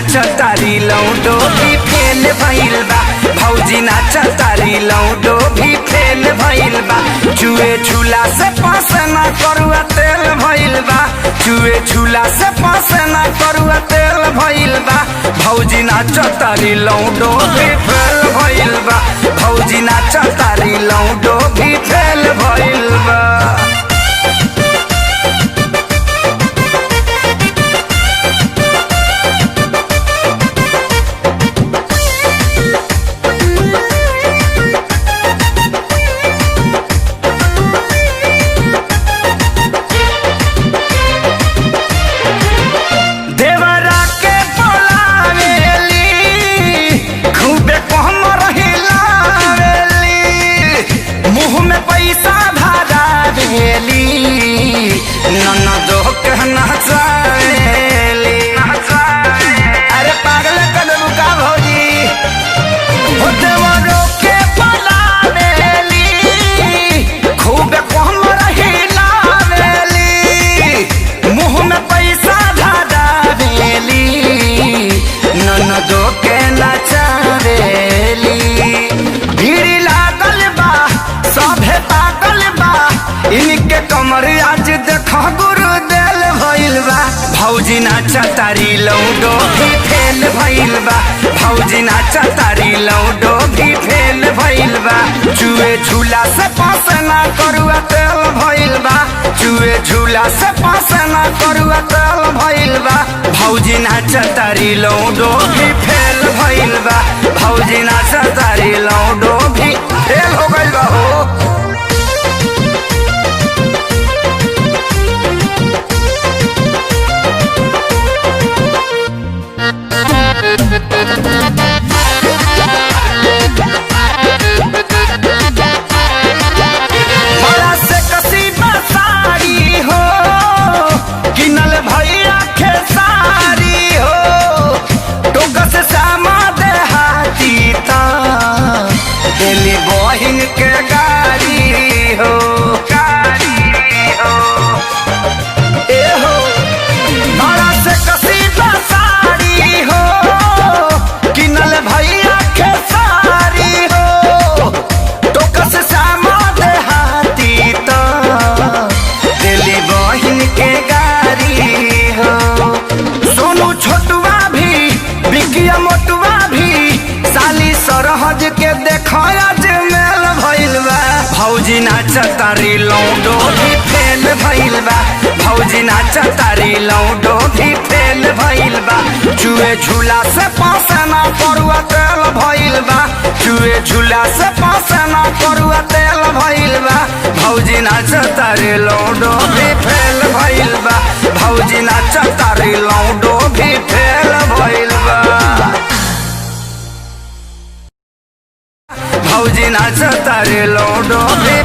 नाच तारी लौडो भी फेल भइल बा। भौजी नाच तारी लौडो भी फेल भइल बा। चुए झूला से पास ना करुआ तेल भइल बा। चुए झूला से पास ना करुआ तेल भइल बा। भौजी नाच तारी लौडो भी फेल भइल बा। भौजी नाच तारी लौडो भी फेल भइल बा। अरे पागल कदम का भौजी हो देवरो के पलावेली खूब कम रहिलावेली। मुँह में पैसा धरावेली ननदो के नचावेली। भीड़ लागल बा सभे पागल बा इनके कमर आज देखो गुरु देल भइल बा। भौजी नाच तारी लौडो भी फेल भइल बा। भौजी नाच तारी लौडो भी फेल भइल बा। चुए झूला से पास ना करुआ तेल भइल बा। चुए झूला से पास ना करुआ तेल भइल बा। भौजी नाच तारी लौडो भी फेल भइल बा। भौजी नाच तारी लौडो भी फेल हो गइल बा हो। बहिन के गाड़ी हो ए हो बड़ा से कसीदा साड़ी हो किनल भैया के साड़ी हो। टोका से सामा देहाती तो दिली बहिन के गाड़ी हो। सोनू छोटुआ भी बिकिया मोटुआ भी साली सरहज के देखा भौजी नाच तारी लौडो भी फेल भइल बा। भौजी नाच तारी लौडो भी फेल भइल बा। चुए झूला से पास ना करुआ तेल भइल बा। चुए झूला से पास ना करुआ तेल भइल बा। भौजी नाच तारी लौडो भी फेल भइल बा। भौजी नाच तारी लौडो भी फेल भइल बा। भौजी नाच तारी लौडो भी